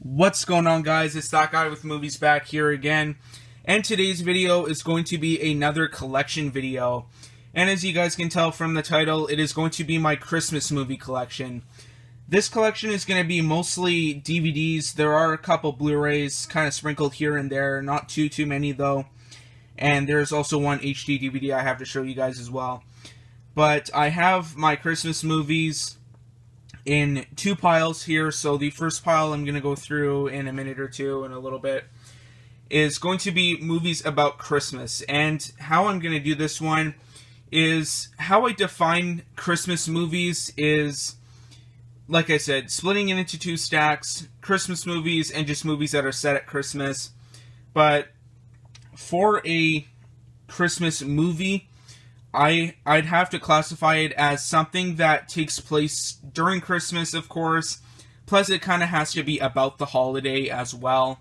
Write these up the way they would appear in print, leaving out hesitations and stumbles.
What's going on, guys? It's that guy with movies back here again, and today's video is going to be another collection video. And as you guys can tell from the title, it is going to be my Christmas movie collection. This collection is going to be mostly DVDs. There are a couple Blu-rays kind of sprinkled here and there, not too many though. And there's also one HD DVD I have to show you guys as well. But I have my Christmas movies in two piles here. So the first pile I'm going to go through in a minute or two, in a little bit, is going to be movies about Christmas. And how I'm going to do this one is, how I define Christmas movies is, like I said, splitting it into two stacks: Christmas movies and just movies that are set at Christmas. But for a Christmas movie, I'd have to classify it as something that takes place during Christmas, of course. Plus, it kind of has to be about the holiday as well,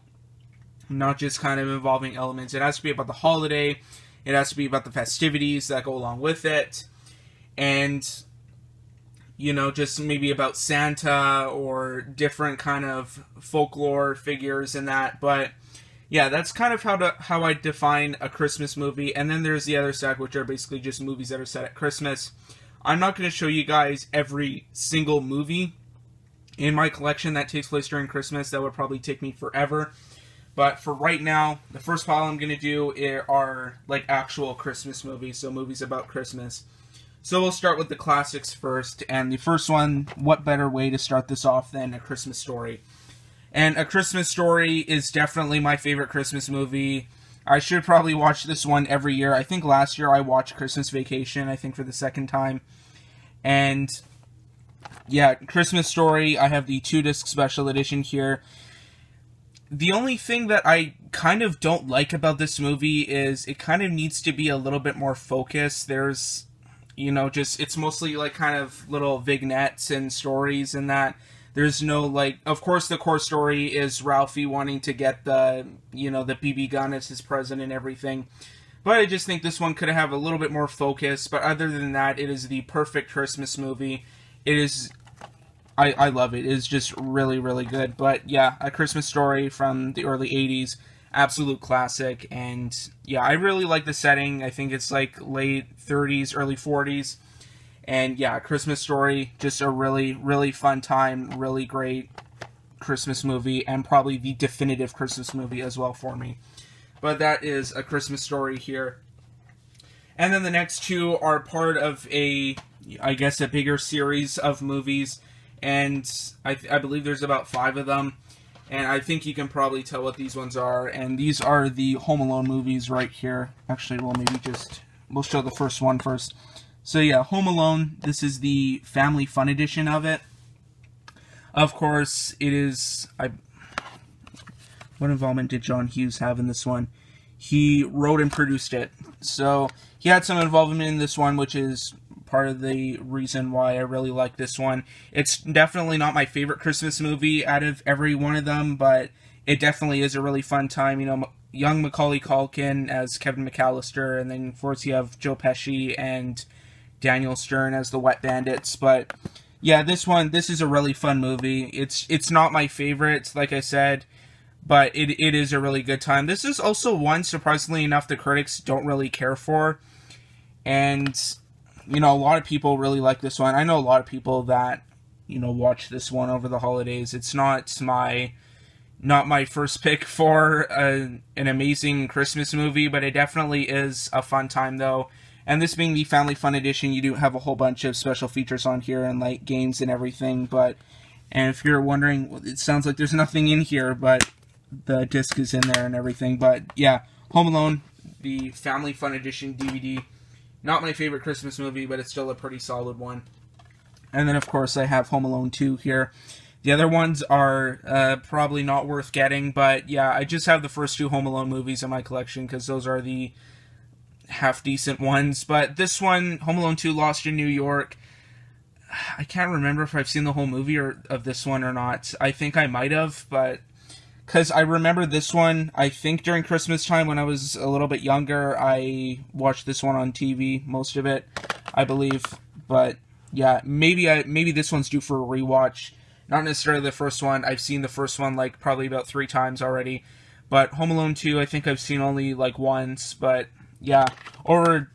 not just kind of involving elements. It has to be about the holiday. It has to be about the festivities that go along with it. And, you know, just maybe about Santa or different kind of folklore figures in that. But yeah, that's kind of how I define a Christmas movie. And then there's the other stack, which are basically just movies that are set at Christmas. I'm not going to show you guys every single movie in my collection that takes place during Christmas. That would probably take me forever. But for right now, the first pile I'm going to do are like actual Christmas movies, so movies about Christmas. So we'll start with the classics first. And the first one, what better way to start this off than A Christmas Story? And A Christmas Story is definitely my favorite Christmas movie. I should probably watch this one every year. I think last year I watched Christmas Vacation, I think for the second time. And yeah, Christmas Story, I have the 2-disc special edition here. The only thing that I kind of don't like about this movie is it kind of needs to be a little bit more focused. There's, you know, just, it's mostly like kind of little vignettes and stories and that. There's no, like, of course the core story is Ralphie wanting to get the, you know, the BB gun as his present and everything. But I just think this one could have a little bit more focus. But other than that, it is the perfect Christmas movie. It is, I love it. It is just really, really good. But yeah, A Christmas Story from the early 80s, absolute classic. And yeah, I really like the setting. I think it's like late 30s, early 40s. And yeah, Christmas Story, just a really, really fun time, really great Christmas movie, and probably the definitive Christmas movie as well for me. But that is A Christmas Story here. And then the next two are part of a bigger series of movies, and I believe there's about 5 of them. And I think you can probably tell what these ones are, and these are the Home Alone movies right here. Actually, we'll show the first one first. So yeah, Home Alone, this is the Family Fun edition of it. Of course, it is... What involvement did John Hughes have in this one? He wrote and produced it. So he had some involvement in this one, which is part of the reason why I really like this one. It's definitely not my favorite Christmas movie out of every one of them, but it definitely is a really fun time. You know, young Macaulay Culkin as Kevin McAllister, and then of course you have Joe Pesci and Daniel Stern as the Wet Bandits. But yeah, this is a really fun movie. It's not my favorite, like I said, but it is a really good time. This is also one, surprisingly enough, the critics don't really care for. And, you know, a lot of people really like this one. I know a lot of people that, you know, watch this one over the holidays. It's not my first pick for an amazing Christmas movie, but it definitely is a fun time, though. And this being the Family Fun Edition, you do have a whole bunch of special features on here and like games and everything. And if you're wondering, it sounds like there's nothing in here, but the disc is in there and everything. But yeah, Home Alone, the Family Fun Edition DVD. Not my favorite Christmas movie, but it's still a pretty solid one. And then of course I have Home Alone 2 here. The other ones are probably not worth getting, but yeah, I just have the first 2 Home Alone movies in my collection because those are the half-decent ones. But this one, Home Alone 2, Lost in New York, I can't remember if I've seen the whole movie of this one or not. I think I might have, but because I remember this one, I think during Christmas time when I was a little bit younger, I watched this one on TV, most of it, I believe. But yeah, maybe this one's due for a rewatch. Not necessarily the first one. I've seen the first one like probably about 3 times already. But Home Alone 2, I think I've seen only like once. But yeah, or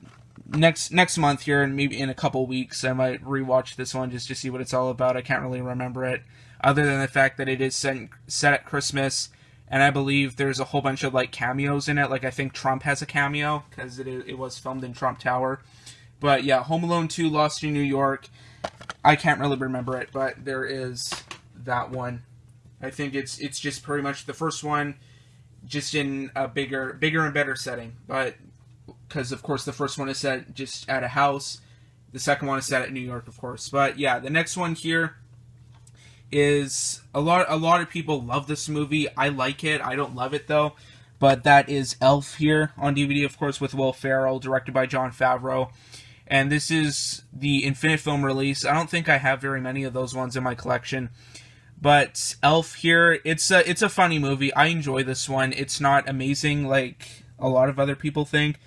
next month here, and maybe in a couple weeks, I might rewatch this one just to see what it's all about. I can't really remember it, other than the fact that it is set at Christmas, and I believe there's a whole bunch of like cameos in it. Like I think Trump has a cameo because it was filmed in Trump Tower. But yeah, Home Alone 2, Lost in New York. I can't really remember it, but there is that one. I think it's just pretty much the first one, just in a bigger and better setting. But because of course the first one is set just at a house, the second one is set at New York, of course. But yeah, the next one here is a lot of people love this movie. I like it. I don't love it though. But that is Elf here on DVD, of course, with Will Ferrell, directed by Jon Favreau. And this is the Infinite Film release. I don't think I have very many of those ones in my collection. But Elf here, it's a funny movie. I enjoy this one. It's not amazing like a lot of other people think,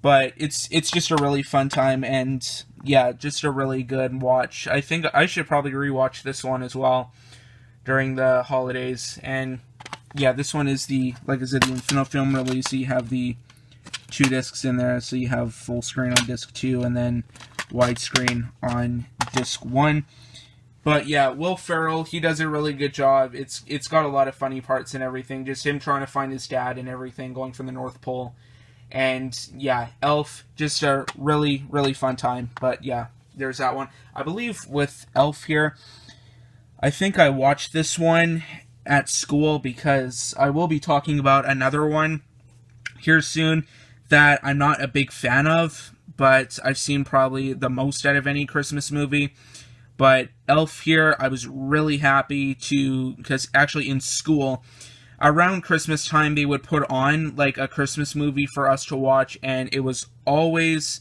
but it's just a really fun time, and yeah, just a really good watch. I think I should probably rewatch this one as well during the holidays. And yeah, this one is like I said, the Infinite Film release. So you have the 2 discs in there, so you have full screen on disc 2 and then widescreen on disc 1. But yeah, Will Ferrell, he does a really good job. It's got a lot of funny parts and everything, just him trying to find his dad and everything, going from the North Pole. And yeah, Elf, just a really, really fun time. But yeah, there's that one. I believe with Elf here, I think I watched this one at school, because I will be talking about another one here soon that I'm not a big fan of, but I've seen probably the most out of any Christmas movie. But Elf here, I was really happy because actually in school, around Christmas time, they would put on like a Christmas movie for us to watch, and it was always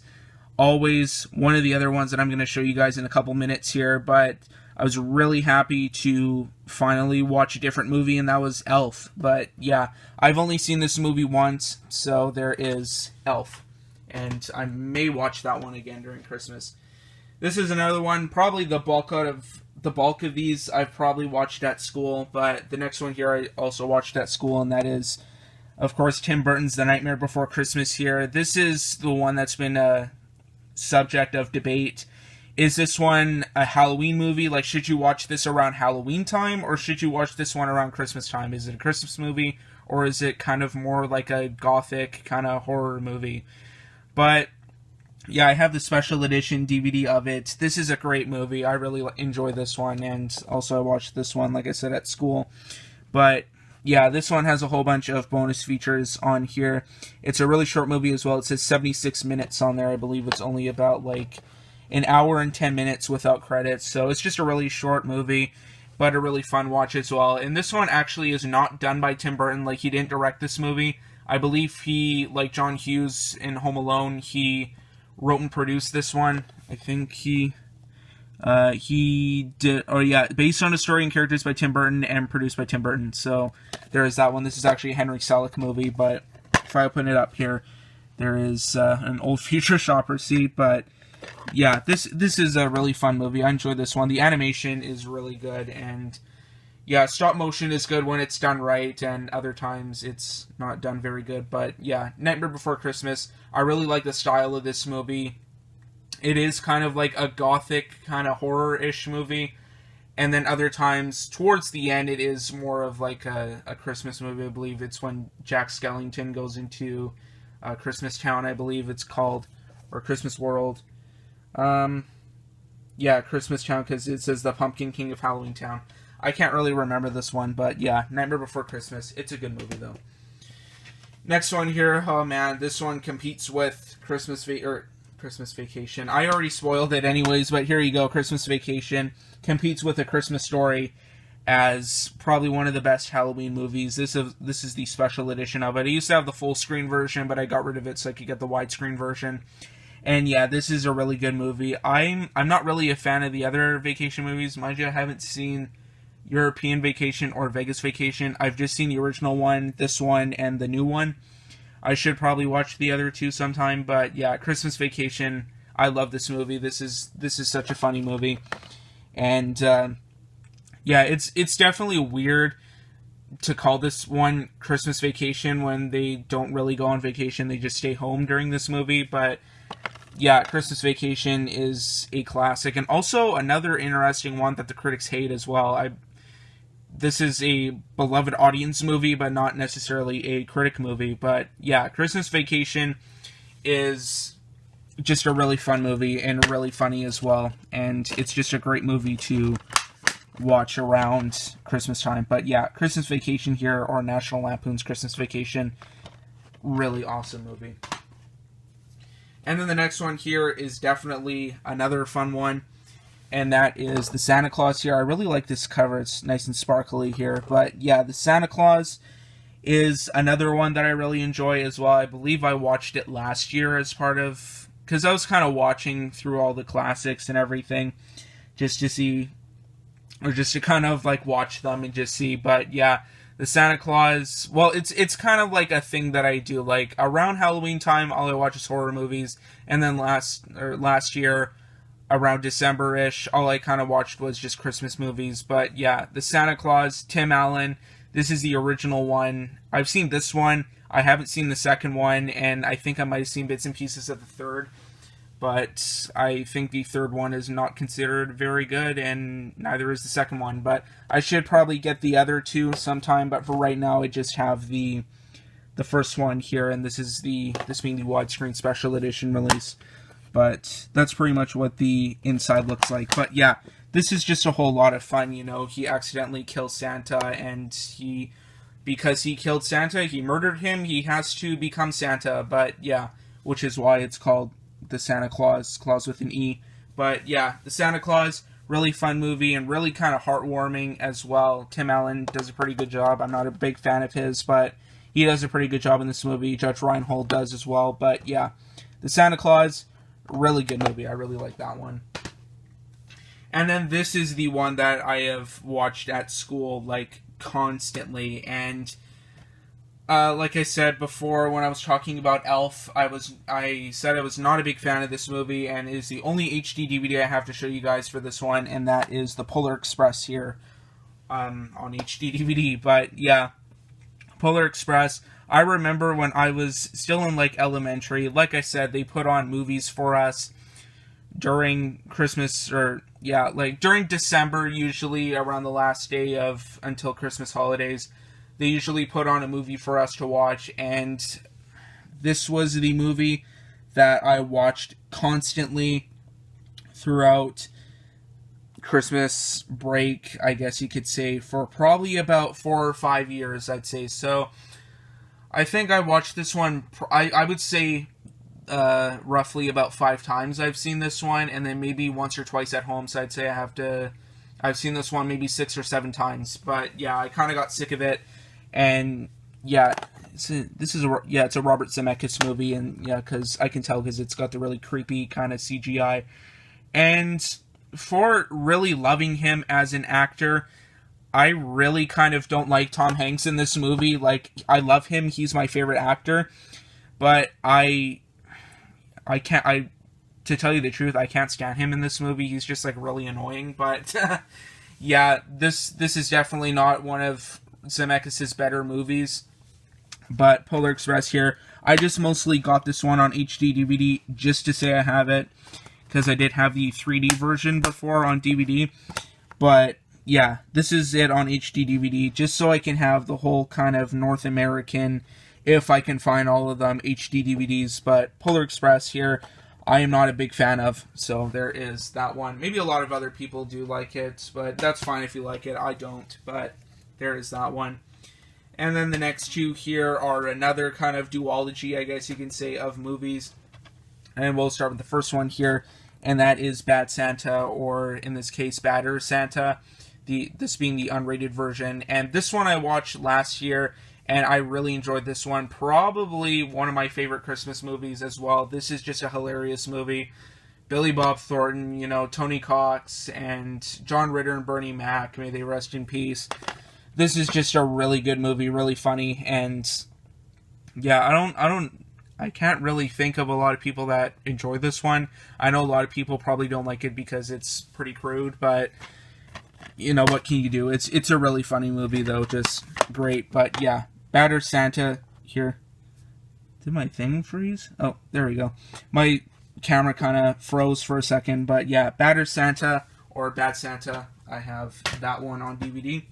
one of the other ones that I'm going to show you guys in a couple minutes here. But I was really happy to finally watch a different movie, and that was Elf. But yeah, I've only seen this movie once, so there is Elf, and I may watch that one again during Christmas. This is another one, probably the bulk of these I've probably watched at school, but the next one here I also watched at school, and that is, of course, Tim Burton's The Nightmare Before Christmas here. This is the one that's been a subject of debate. Is this one a Halloween movie? Like, should you watch this around Halloween time, or should you watch this one around Christmas time? Is it a Christmas movie, or is it kind of more like a gothic kind of horror movie? But yeah, I have the special edition DVD of it. This is a great movie. I really enjoy this one, and also I watched this one, like I said, at school. But yeah, this one has a whole bunch of bonus features on here. It's a really short movie as well. It says 76 minutes on there. I believe it's only about like an hour and 10 minutes without credits. So it's just a really short movie, but a really fun watch as well. And this one actually is not done by Tim Burton. Like, he didn't direct this movie. I believe he, like John Hughes in Home Alone, he wrote and produced this one. I think he did, or yeah, based on a story and characters by Tim Burton and produced by Tim Burton. So there is that one. This is actually a Henry Selick movie, but if I open it up here, there is an old Future Shopper seat. But yeah, this is a really fun movie. I enjoyed this one. The animation is really good, and yeah, stop motion is good when it's done right, and other times it's not done very good. But yeah, Nightmare Before Christmas, I really like the style of this movie. It is kind of like a gothic kind of horror-ish movie, and then other times, towards the end, it is more of like a Christmas movie. I believe it's when Jack Skellington goes into Christmas Town, I believe it's called, or Christmas World. Yeah, Christmas Town, because it says the Pumpkin King of Halloween Town. I can't really remember this one, but yeah, Nightmare Before Christmas. It's a good movie, though. Next one here, oh man, this one competes with Christmas Vacation. I already spoiled it anyways, but here you go. Christmas Vacation competes with A Christmas Story as probably one of the best Halloween movies. This is the special edition of it. I used to have the full screen version, but I got rid of it so I could get the widescreen version. And yeah, this is a really good movie. I'm not really a fan of the other vacation movies. Mind you, I haven't seen European Vacation or Vegas Vacation. I've just seen the original one, this one, and the new one. I should probably watch the other two sometime, but yeah, Christmas Vacation, I love this movie. This is such a funny movie. And Yeah, it's definitely weird to call this one Christmas Vacation when they don't really go on vacation. They just stay home during this movie. But yeah, Christmas Vacation is a classic. And also another interesting one that the critics hate as well. This is a beloved audience movie, but not necessarily a critic movie. But yeah, Christmas Vacation is just a really fun movie and really funny as well. And it's just a great movie to watch around Christmas time. But yeah, Christmas Vacation here, or National Lampoon's Christmas Vacation, really awesome movie. And then the next one here is definitely another fun one, and that is the Santa Claus here. I really like this cover. It's nice and sparkly here. But yeah, the Santa Claus is another one that I really enjoy as well. I believe I watched it last year as part of, because I was kind of watching through all the classics and everything, just to see, or just to kind of like watch them and just see. But yeah, the Santa Claus, well, it's kind of like a thing that I do. Like around Halloween time, all I watch is horror movies, and then last year, around December-ish, all I kind of watched was just Christmas movies. But yeah, the Santa Claus, Tim Allen, this is the original one. I've seen this one. I haven't seen the second one, and I think I might have seen bits and pieces of the third. But I think the third one is not considered very good, and neither is the second one. But I should probably get the other two sometime, but for right now I just have the first one here, and this being the widescreen special edition release. But that's pretty much what the inside looks like. But yeah, this is just a whole lot of fun. You know, he accidentally kills Santa, and because he killed Santa, he murdered him, he has to become Santa. But yeah, which is why it's called the Santa Claus, Claus with an E. But yeah, the Santa Claus, really fun movie and really kind of heartwarming as well. Tim Allen does a pretty good job. I'm not a big fan of his, but he does a pretty good job in this movie. Judge Reinhold does as well. But yeah, the Santa Claus, really good movie. I really like that one. And then this is the one that I have watched at school like constantly, and like I said before when I was talking about Elf, I said I was not a big fan of this movie, and it is the only HD DVD I have to show you guys for this one, and that is the Polar Express here on HD DVD. But yeah, Polar Express, I remember when I was still in like elementary, like I said, they put on movies for us during Christmas, or yeah, like during December, usually around the last day of until Christmas holidays. They usually put on a movie for us to watch, and this was the movie that I watched constantly throughout Christmas break, I guess you could say, for probably about 4 or 5 years, I'd say. So I think I watched this one, I would say roughly about 5 times I've seen this one, and then maybe once or twice at home, so I'd say I've seen this one maybe 6 or 7 times. But yeah, I kind of got sick of it. And yeah, it's a Robert Zemeckis movie, and yeah, because I can tell because it's got the really creepy kind of CGI. And for really loving him as an actor, I really kind of don't like Tom Hanks in this movie. Like, I love him; he's my favorite actor, but to tell you the truth, I can't stand him in this movie. He's just like really annoying. But yeah, this is definitely not one of Zemeckis' better movies. But Polar Express here, I just mostly got this one on HD DVD just to say I have it, because I did have the 3D version before on DVD. But yeah, this is it on HD DVD, just so I can have the whole kind of North American, if I can find all of them, HD DVDs. But Polar Express here, I am not a big fan of, so there is that one. Maybe a lot of other people do like it, but that's fine if you like it. I don't, but there is that one. And then the next two here are another kind of duology, I guess you can say, of movies. And we'll start with the first one here, and that is Bad Santa, or in this case, Badder Santa. This being the unrated version. And this one I watched last year, and I really enjoyed this one. Probably one of my favorite Christmas movies as well. This is just a hilarious movie. Billy Bob Thornton, you know, Tony Cox, and John Ritter and Bernie Mac, may they rest in peace. This is just a really good movie, really funny, and yeah, I can't really think of a lot of people that enjoy this one. I know a lot of people probably don't like it because it's pretty crude, but you know, what can you do? It's a really funny movie, though, just great. But yeah, Bad Santa here. Did my thing freeze? Oh, there we go. My camera kind of froze for a second, but yeah, Bad Santa or Bad Santa. I have that one on DVD.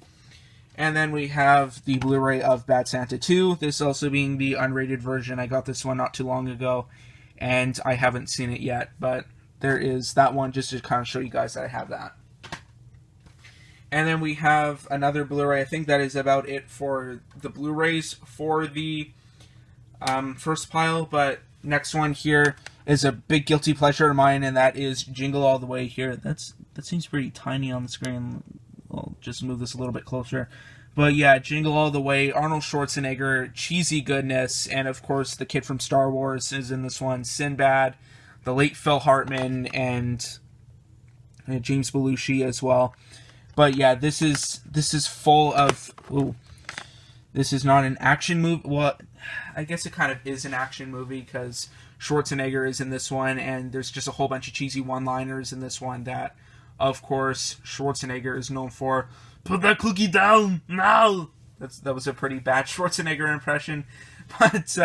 And then we have the Blu-ray of Bad Santa 2. This also being the unrated version. I got this one not too long ago, and I haven't seen it yet, but there is that one just to kind of show you guys that I have that. And then we have another Blu-ray. I think that is about it for the Blu-rays for the first pile, but next one here is a big guilty pleasure of mine, and that is Jingle All The Way here. That seems pretty tiny on the screen. I'll just move this a little bit closer. But yeah, Jingle All The Way, Arnold Schwarzenegger, cheesy goodness, and of course the kid from Star Wars is in this one, Sinbad, the late Phil Hartman, and James Belushi as well. But yeah, this is full of... Ooh, this is not an action movie. Well, I guess it kind of is an action movie because Schwarzenegger is in this one, and there's just a whole bunch of cheesy one-liners in this one that, of course, Schwarzenegger is known for. Put that cookie down now. That was a pretty bad Schwarzenegger impression, but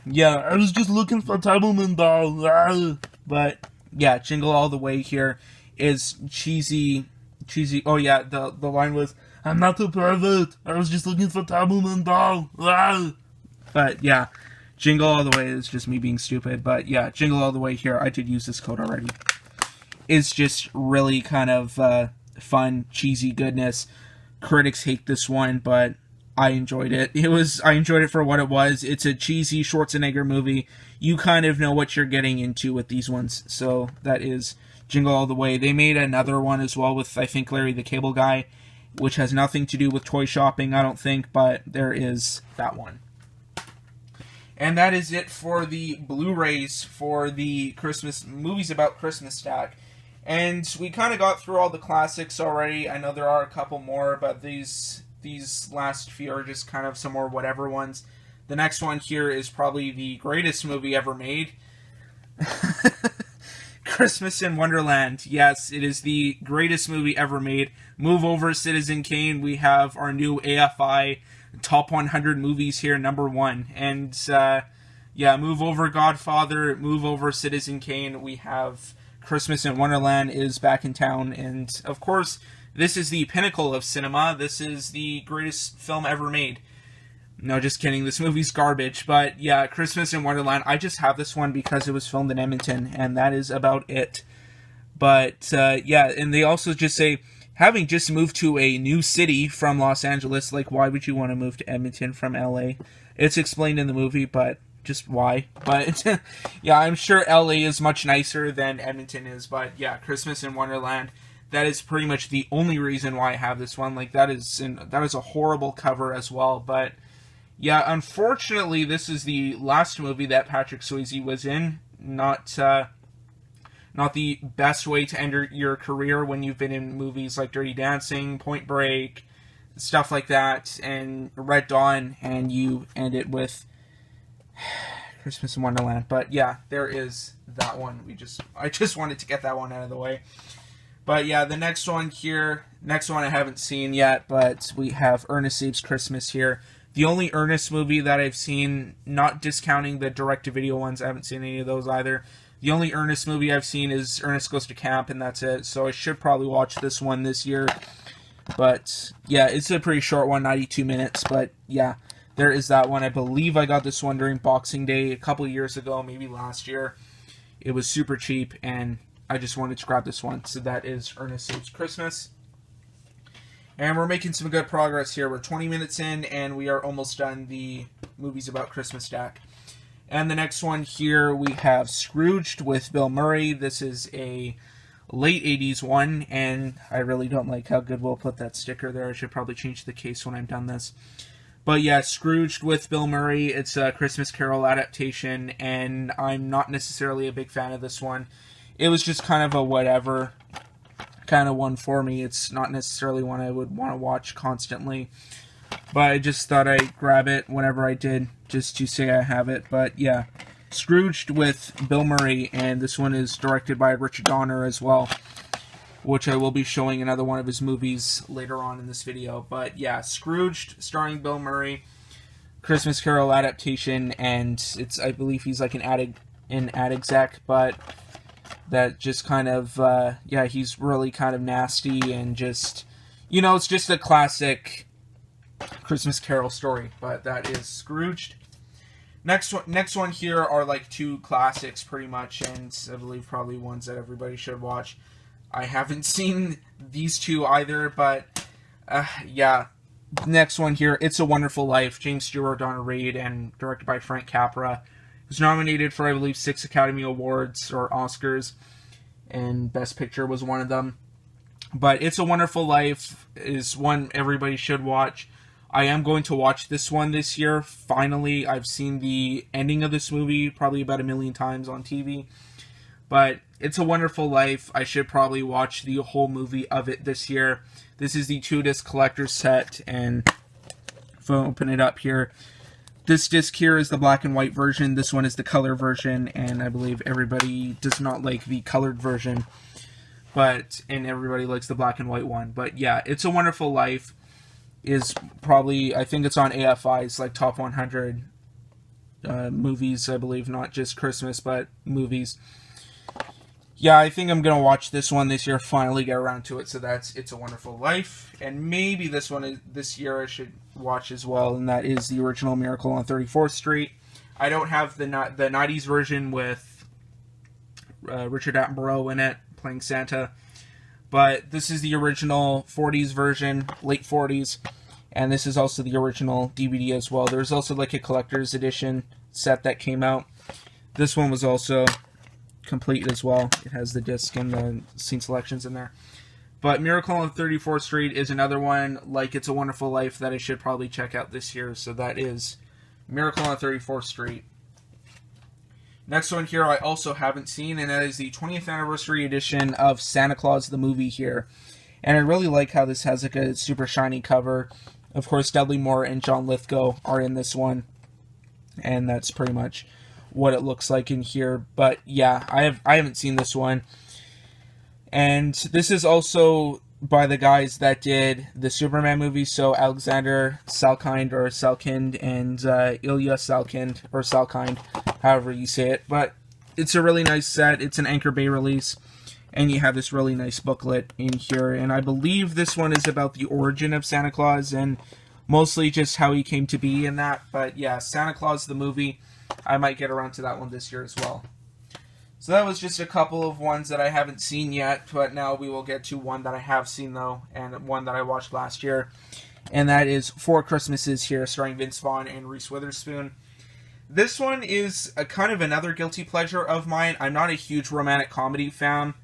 yeah, I was just looking for Tableman doll. But yeah, Jingle All The Way here is cheesy. Oh yeah, the line was, "I'm not a pervert. I was just looking for Tableman doll." But yeah, Jingle All The Way is just me being stupid. But yeah, Jingle All The Way here. I did use this code already. It's just really kind of fun, cheesy goodness. Critics hate this one, but I enjoyed it. I enjoyed it for what it was. It's a cheesy Schwarzenegger movie. You kind of know what you're getting into with these ones. So that is Jingle All The Way. They made another one as well with, I think, Larry the Cable Guy, which has nothing to do with toy shopping, I don't think, but there is that one. And that is it for the Blu-rays for the Christmas movies about Christmas stack. And we kind of got through all the classics already. I know there are a couple more, but these last few are just kind of some more whatever ones. The next one here is probably the greatest movie ever made. Christmas in Wonderland. Yes, it is the greatest movie ever made. Move over, Citizen Kane. We have our new AFI Top 100 movies here, number 1. And yeah, move over, Godfather. Move over, Citizen Kane. We have Christmas in Wonderland is back in town, and of course, this is the pinnacle of cinema. This is the greatest film ever made. No, just kidding. This movie's garbage, but yeah, Christmas in Wonderland. I just have this one because it was filmed in Edmonton, and that is about it. But yeah, and they also just say, having just moved to a new city from Los Angeles, like, why would you want to move to Edmonton from LA? It's explained in the movie, but just why? But yeah, I'm sure LA is much nicer than Edmonton is, but yeah, Christmas in Wonderland, that is pretty much the only reason why I have this one. Like, that is a horrible cover as well, but yeah, unfortunately, this is the last movie that Patrick Swayze was in. Not the best way to end your career when you've been in movies like Dirty Dancing, Point Break, stuff like that, and Red Dawn, and you end it with Christmas in Wonderland. But yeah, there is that one. I just wanted to get that one out of the way. But yeah, the next one I haven't seen yet, but we have Ernest Saves Christmas here. The only Ernest movie that I've seen, not discounting the direct-to-video ones, I haven't seen any of those either. The only Ernest movie I've seen is Ernest Goes to Camp, and that's it. So I should probably watch this one this year. But yeah, it's a pretty short one, 92 minutes. But yeah, there is that one. I believe I got this one during Boxing Day a couple years ago, maybe last year. It was super cheap, and I just wanted to grab this one. So that is Ernest Saves Christmas. And we're making some good progress here. We're 20 minutes in, and we are almost done the movies about Christmas stack. And the next one here, we have Scrooged with Bill Murray. This is a late 80s one, and I really don't like how Goodwill put that sticker there. I should probably change the case when I'm done this. But yeah, Scrooged with Bill Murray. It's a Christmas Carol adaptation, and I'm not necessarily a big fan of this one. It was just kind of a whatever kind of one for me. It's not necessarily one I would want to watch constantly, but I just thought I'd grab it whenever I did, just to say I have it. But yeah, Scrooged with Bill Murray, and this one is directed by Richard Donner as well. which I will be showing another one of his movies later on in this video. But yeah, Scrooged, starring Bill Murray, Christmas Carol adaptation, and I believe he's like an ad exec, but that just kind of, yeah, he's really kind of nasty and just, you know, it's just a classic Christmas Carol story, but that is Scrooged. Next one here are like two classics pretty much, and I believe probably ones that everybody should watch. I haven't seen these two either, but yeah. Next one here, It's a Wonderful Life, James Stewart, Donna Reed, and directed by Frank Capra. It was nominated for, I believe, 6 Academy Awards or Oscars, and Best Picture was one of them. But It's a Wonderful Life is one everybody should watch. I am going to watch this one this year. Finally, I've seen the ending of this movie probably about 1 million times on TV. But It's a Wonderful Life, I should probably watch the whole movie of it this year. This is the 2-disc collector's set, and if I open it up here, this disc here is the black and white version, this one is the color version, and I believe everybody does not like the colored version, and everybody likes the black and white one. But yeah, It's a Wonderful Life is probably, I think it's on AFI's like top 100 movies, I believe, not just Christmas, but movies. Yeah, I think I'm going to watch this one this year, finally get around to it, so that's It's a Wonderful Life. And maybe this this year I should watch as well, and that is the original Miracle on 34th Street. I don't have the 90s version with Richard Attenborough in it, playing Santa, but this is the original 40s version, late 40s, and this is also the original DVD as well. There's also like a collector's edition set that came out. This one was also complete as well. It has the disc and the scene selections in there. But Miracle on 34th Street is another one, like It's a Wonderful Life, that I should probably check out this year. So that is Miracle on 34th Street. Next one here I also haven't seen, and that is the 20th anniversary edition of Santa Claus the movie here. And I really like how this has like a super shiny cover. Of course, Dudley Moore and John Lithgow are in this one. And that's pretty much what it looks like in here. But yeah, I haven't seen this one, and this is also by the guys that did the Superman movie, so Alexander Salkind and Ilya Salkind, or Salkind, however you say it. But it's a really nice set. It's an Anchor Bay release, and you have this really nice booklet in here, and I believe this one is about the origin of Santa Claus and mostly just how he came to be in that. But yeah, Santa Claus the movie, I might get around to that one this year as well. So that was just a couple of ones that I haven't seen yet, but now we will get to one that I have seen though, and one that I watched last year, and that is Four Christmases here, starring Vince Vaughn and Reese Witherspoon. This one is a kind of another guilty pleasure of mine. I'm not a huge romantic comedy fan.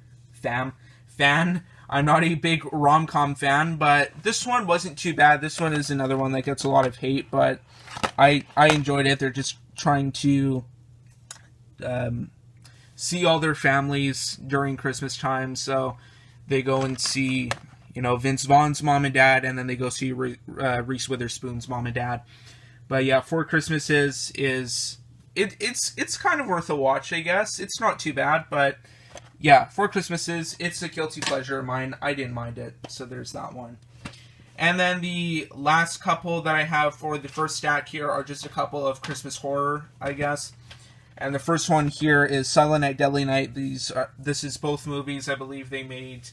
I'm not a big rom-com fan, but this one wasn't too bad. This one is another one that gets a lot of hate, but I enjoyed it. They're just trying to see all their families during Christmas time, so they go and see, you know, Vince Vaughn's mom and dad, and then they go see Reese Witherspoon's mom and dad. But yeah, Four Christmases it's kind of worth a watch, I guess. It's not too bad, but yeah, Four Christmases, it's a guilty pleasure of mine. I didn't mind it, so there's that one. And then the last couple that I have for the first stack here are just a couple of Christmas horror, I guess. And the first one here is Silent Night, Deadly Night. This is both movies. I believe they made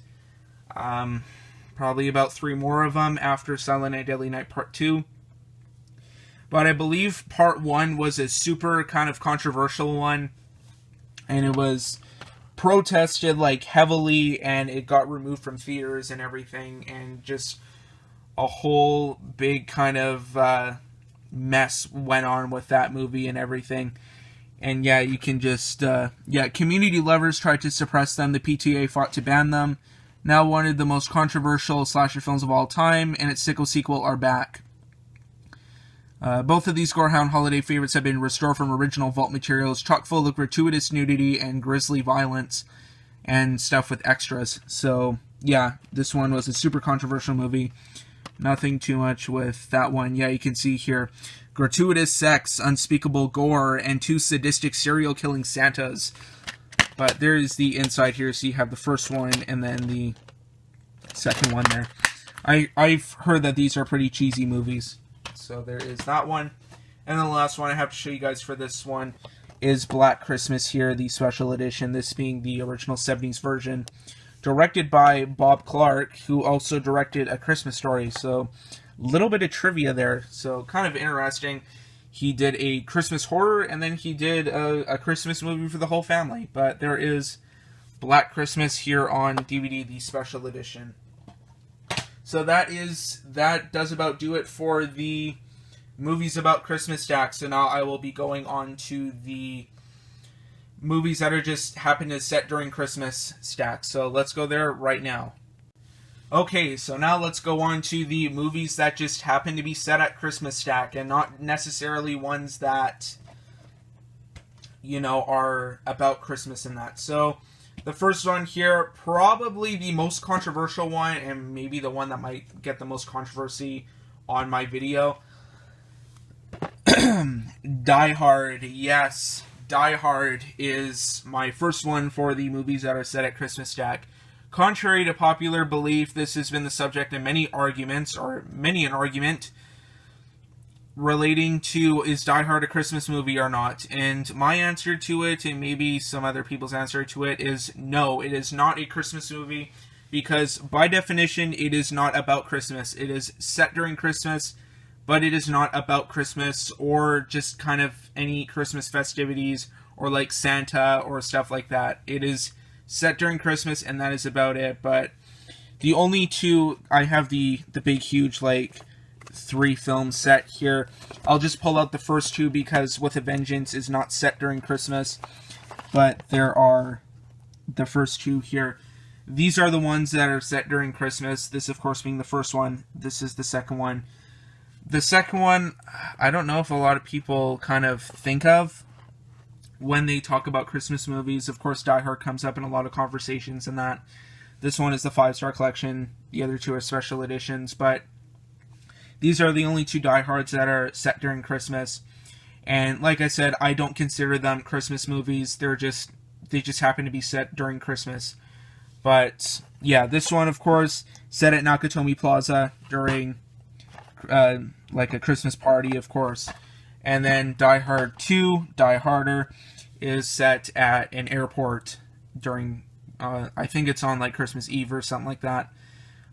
probably about 3 more of them after Silent Night, Deadly Night Part 2. But I believe Part 1 was a super kind of controversial one. And it was protested like heavily, and it got removed from theaters and everything, and just a whole big kind of mess went on with that movie and everything. And yeah, you can just community lovers tried to suppress them. The PTA fought to ban them. Now one of the most controversial slasher films of all time, and its sequel are back. Both of these Gorehound holiday favorites have been restored from original vault materials, chock full of gratuitous nudity and grisly violence and stuff with extras. So yeah, this one was a super controversial movie. Nothing too much with that one. Yeah, you can see here gratuitous sex, unspeakable gore, and 2 sadistic serial killing Santas. But there is the inside here, so you have the first one and then the second one there. I've heard that these are pretty cheesy movies. So there is that one. And then the last one I have to show you guys for this one is Black Christmas here, the special edition, this being the original 70s version, directed by Bob Clark, who also directed A Christmas Story. So a little bit of trivia there, so kind of interesting. He did a Christmas horror, and then he did a Christmas movie for the whole family. But there is Black Christmas here on DVD, the special edition. So that does about do it for the movies about Christmas stack. So now I will be going on to the movies that are just happen to set during Christmas stack. So let's go there right now. Okay, so now let's go on to the movies that just happen to be set at Christmas stack, and not necessarily ones that, you know, are about Christmas and that. So the first one here, probably the most controversial one, and maybe the one that might get the most controversy on my video. Die Hard. Yes, Die Hard is my first one for the movies that are set at Christmas stack. Contrary to popular belief, this has been the subject of many arguments, or many an argument, relating to, is Die Hard a Christmas movie or not? And my answer to it, and maybe some other people's answer to it, is no, it is not a Christmas movie, because by definition, it is not about Christmas. It is set during Christmas, but it is not about Christmas, or just kind of any Christmas festivities, or like Santa, or stuff like that. It is set during Christmas, and that is about it. But the only two, I have the big, huge, like, 3 film set here. I'll just pull out the first 2 because With a Vengeance is not set during Christmas, but there are the first 2 here. These are the ones that are set during Christmas. This, of course, being the first one. This is the second one. The second one, I don't know if a lot of people kind of think of when they talk about Christmas movies. Of course, Die Hard comes up in a lot of conversations and that. This one is the 5-star collection. The other 2 are special editions, but these are the only 2 Die Hards that are set during Christmas. And like I said, I don't consider them Christmas movies. They just happen to be set during Christmas. But yeah, this one, of course, set at Nakatomi Plaza during like a Christmas party, of course. And then Die Hard 2, Die Harder, is set at an airport during, I think it's on like Christmas Eve or something like that.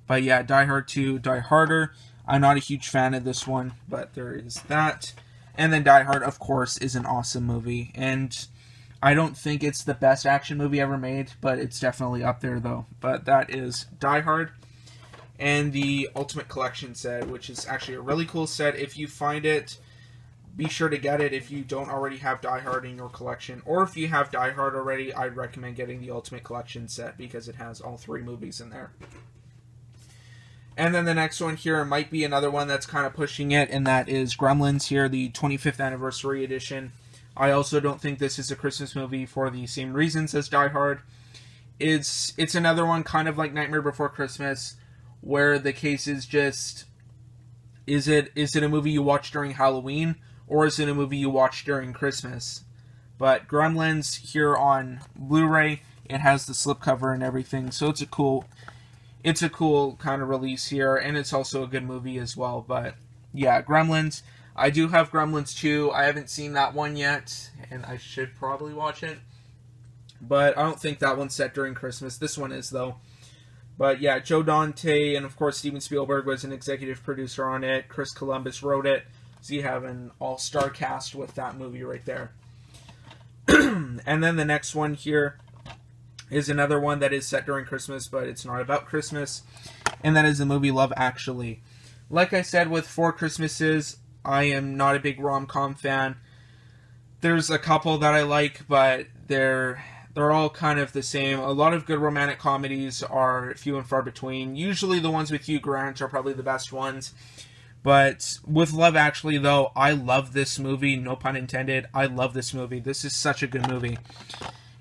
But yeah, Die Hard 2, Die Harder. I'm not a huge fan of this one, but there is that. And then Die Hard, of course, is an awesome movie. And I don't think it's the best action movie ever made, but it's definitely up there, though. But that is Die Hard. And the Ultimate Collection set, which is actually a really cool set. If you find it, be sure to get it if you don't already have Die Hard in your collection. Or if you have Die Hard already, I'd recommend getting the Ultimate Collection set because it has all 3 movies in there. And then the next one here might be another one that's kind of pushing it, and that is Gremlins here, the 25th Anniversary Edition. I also don't think this is a Christmas movie for the same reasons as Die Hard. It's another one kind of like Nightmare Before Christmas, where the case is just, is it a movie you watch during Halloween, or is it a movie you watch during Christmas? But Gremlins here on Blu-ray, it has the slipcover and everything, so it's a cool kind of release here, and it's also a good movie as well. But yeah, Gremlins. I do have Gremlins 2. I haven't seen that one yet, and I should probably watch it. But I don't think that one's set during Christmas. This one is, though. But yeah, Joe Dante and, of course, Steven Spielberg was an executive producer on it. Chris Columbus wrote it. So you have an all-star cast with that movie right there. And then the next one here is another one that is set during Christmas, but it's not about Christmas. And that is the movie Love Actually. Like I said, with Four Christmases, I am not a big rom-com fan. There's a couple that I like, but they're all kind of the same. A lot of good romantic comedies are few and far between. Usually the ones with Hugh Grant are probably the best ones. But with Love Actually, though, I love this movie. No pun intended. I love this movie. This is such a good movie.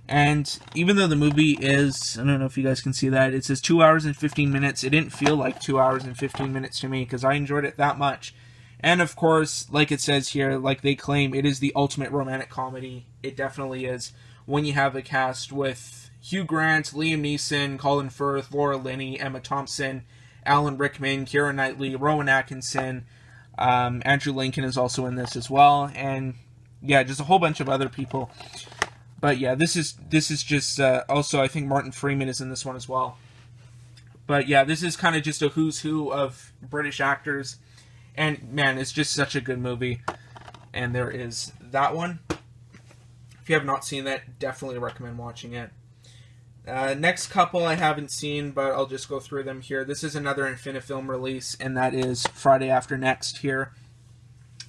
And even though the movie is, I don't know if you guys can see that, it says 2 hours and 15 minutes. It didn't feel like 2 hours and 15 minutes to me because I enjoyed it that much. And of course, like it says here, like they claim, it is the ultimate romantic comedy. It definitely is. When you have a cast with Hugh Grant, Liam Neeson, Colin Firth, Laura Linney, Emma Thompson, Alan Rickman, Keira Knightley, Rowan Atkinson, Andrew Lincoln is also in this as well, and yeah, just a whole bunch of other people. But yeah, this is just also, I think Martin Freeman is in this one as well. But yeah, this is kind of just a who's who of British actors, and man, it's just such a good movie. And there is that one. If you have not seen that, definitely recommend watching it. Next couple I haven't seen, but I'll just go through them here. This is another Infinifilm release, and that is Friday After Next here,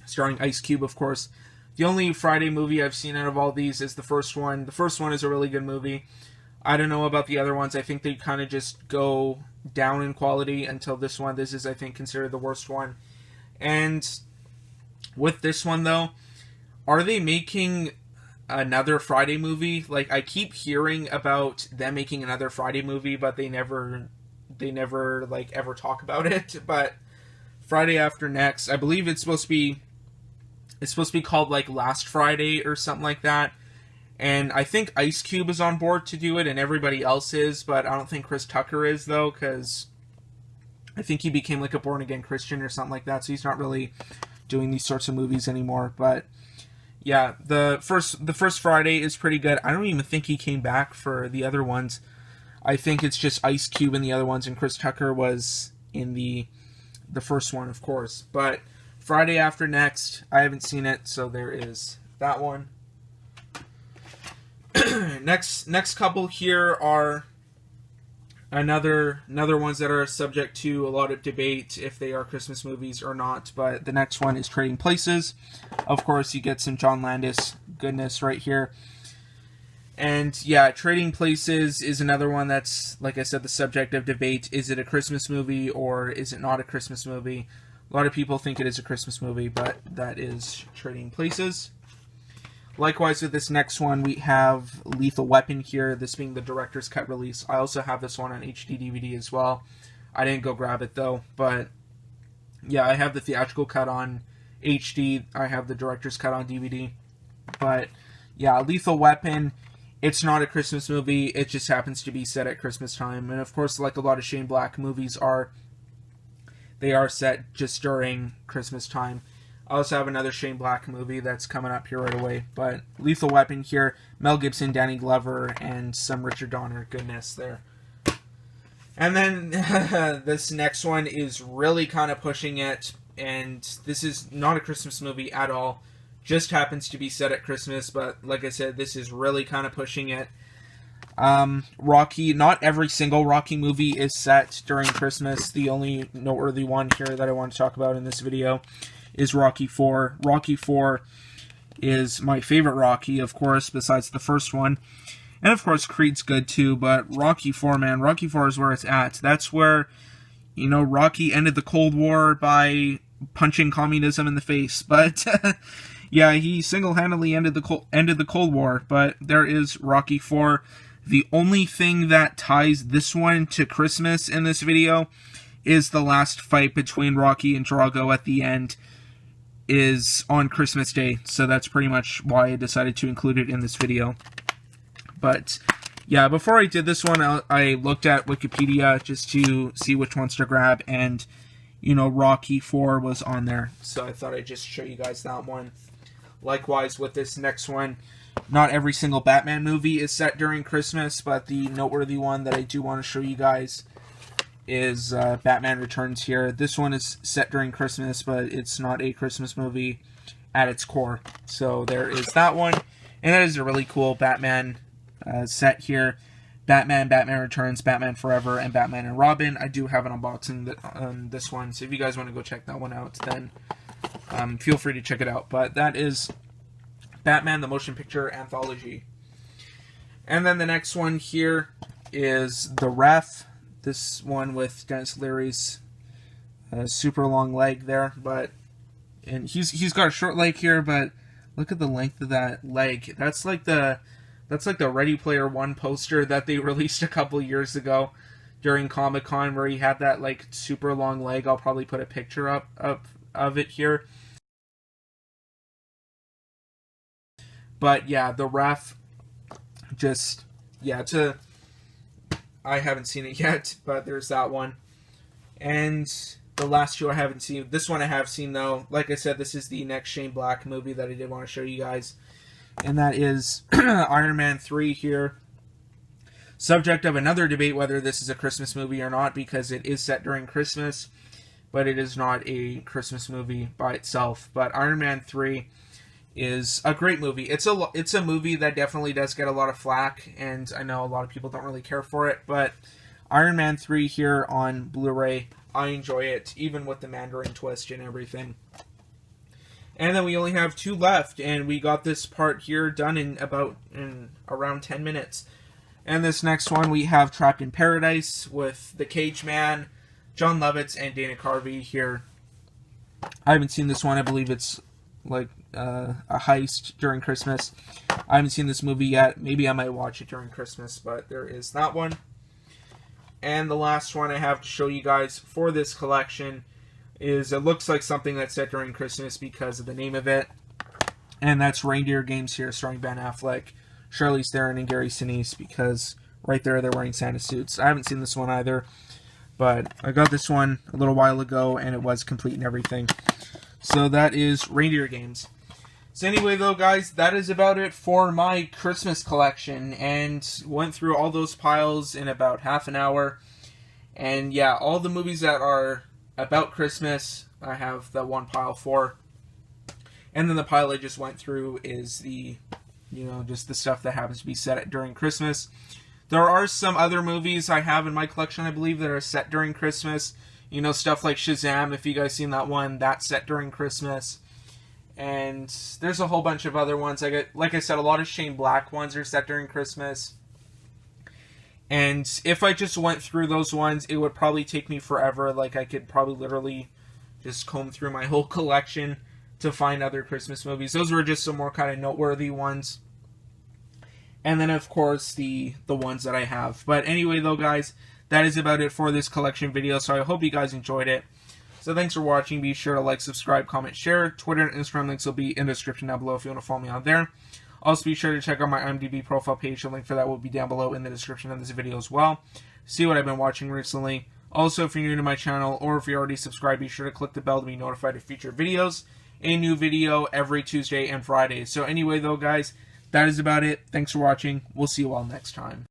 starring Ice Cube, of course. The only Friday movie I've seen out of all these is the first one. The first one is a really good movie. I don't know about the other ones. I think they kind of just go down in quality until this one. This is, I think, considered the worst one. And with this one, though, are they making another Friday movie? Like, I keep hearing about them making another Friday movie, but they never like ever talk about it. But Friday After Next, I believe it's supposed to be called like Last Friday or something like that. And I think Ice Cube is on board to do it, and everybody else is, but I don't think Chris Tucker is, though, because I think he became like a born-again Christian or something like that, so he's not really doing these sorts of movies anymore. But yeah, the first Friday is pretty good. I don't even think he came back for the other ones. I think it's just Ice Cube in the other ones, and Chris Tucker was in the first one, of course. But Friday After Next, I haven't seen it, so there is that one. Next couple here are another ones that are subject to a lot of debate if they are Christmas movies or not. But the next one is Trading Places. Of course, you get some John Landis goodness right here. And yeah, Trading Places is another one that's, like I said, the subject of debate. Is it a Christmas movie or is it not a Christmas movie? A lot of people think it is a Christmas movie, but that is Trading Places. Likewise, with this next one, we have Lethal Weapon here, this being the director's cut release. I also have this one on HD DVD as well. I didn't go grab it, though, but yeah, I have the theatrical cut on HD. I have the director's cut on DVD. But yeah, Lethal Weapon, it's not a Christmas movie. It just happens to be set at Christmas time. And of course, like a lot of Shane Black movies are, they are set just during Christmas time. I also have another Shane Black movie that's coming up here right away. But Lethal Weapon here, Mel Gibson, Danny Glover, and some Richard Donner goodness there. And then this next one is really kind of pushing it. And this is not a Christmas movie at all. Just happens to be set at Christmas. But like I said, this is really kind of pushing it. Rocky, not every single Rocky movie is set during Christmas. The only noteworthy one here that I want to talk about in this video is Rocky IV. Rocky IV is my favorite Rocky, of course, besides the first one. And of course, Creed's good too, but Rocky IV, man, Rocky IV is where it's at. That's where, you know, Rocky ended the Cold War by punching communism in the face. But yeah, he single-handedly ended the Cold War. But there is Rocky IV. The only thing that ties this one to Christmas in this video is the last fight between Rocky and Drago at the end is on Christmas Day, so that's pretty much why I decided to include it in this video. But yeah, before I did this one, I looked at Wikipedia just to see which ones to grab, and you know, Rocky IV was on there, so I thought I'd just show you guys that one. Likewise with this next one, not every single Batman movie is set during Christmas, but the noteworthy one that I do want to show you guys is Batman Returns here. This one is set during Christmas, but it's not a Christmas movie at its core. So there is that one. And that is a really cool Batman set here. Batman, Batman Returns, Batman Forever, and Batman and Robin. I do have an unboxing on this one, so if you guys want to go check that one out, then feel free to check it out. But that is Batman, the Motion Picture Anthology. And then the next one here is The Ref. This one with Dennis Leary's super long leg there, and he's got a short leg here, but look at the length of that leg. That's like the Ready Player One poster that they released a couple years ago during Comic-Con, where he had that like super long leg. I'll probably put a picture up of it here. But yeah, The Ref, just yeah, I haven't seen it yet, but there's that one. And the last two I haven't seen. This one I have seen, though. Like I said, this is the next Shane Black movie that I did want to show you guys. And that is Iron Man 3 here. Subject of another debate whether this is a Christmas movie or not, because it is set during Christmas, but it is not a Christmas movie by itself. But Iron Man 3 is a great movie. It's a movie that definitely does get a lot of flack, and I know a lot of people don't really care for it, but Iron Man 3 here on Blu-ray, I enjoy it, even with the Mandarin twist and everything. And then we only have 2 left, and we got this part here done in around 10 minutes. And this next one we have Trapped in Paradise with the Cage Man, John Lovitz, and Dana Carvey here. I haven't seen this one. I believe it's like a heist during Christmas. I haven't seen this movie yet. Maybe I might watch it during Christmas, but there is that one. And the last one I have to show you guys for this collection is, it looks like something that's set during Christmas because of the name of it. And that's Reindeer Games here, starring Ben Affleck, Charlize Theron, and Gary Sinise, because right there they're wearing Santa suits. I haven't seen this one either, but I got this one a little while ago, and it was complete and everything. So that is Reindeer Games. So anyway, though, guys, that is about it for my Christmas collection, and went through all those piles in about half an hour. And yeah, all the movies that are about Christmas, I have that one pile for. And then the pile I just went through is the, just the stuff that happens to be set during Christmas. There are some other movies I have in my collection, I believe, that are set during Christmas. Stuff like Shazam, if you guys seen that one, that's set during Christmas. And there's a whole bunch of other ones. Like I said, a lot of Shane Black ones are set during Christmas. And if I just went through those ones, it would probably take me forever. Like, I could probably literally just comb through my whole collection to find other Christmas movies. Those were just some more kind of noteworthy ones. And then, of course, the ones that I have. But anyway, though, guys, that is about it for this collection video. So I hope you guys enjoyed it. So thanks for watching. Be sure to like, subscribe, comment, share. Twitter and Instagram links will be in the description down below if you want to follow me on there. Also, be sure to check out my IMDb profile page. The link for that will be down below in the description of this video as well. See what I've been watching recently. Also, if you're new to my channel, or if you're already subscribed, be sure to click the bell to be notified of future videos. A new video every Tuesday and Friday. So anyway, though, guys, that is about it. Thanks for watching. We'll see you all next time.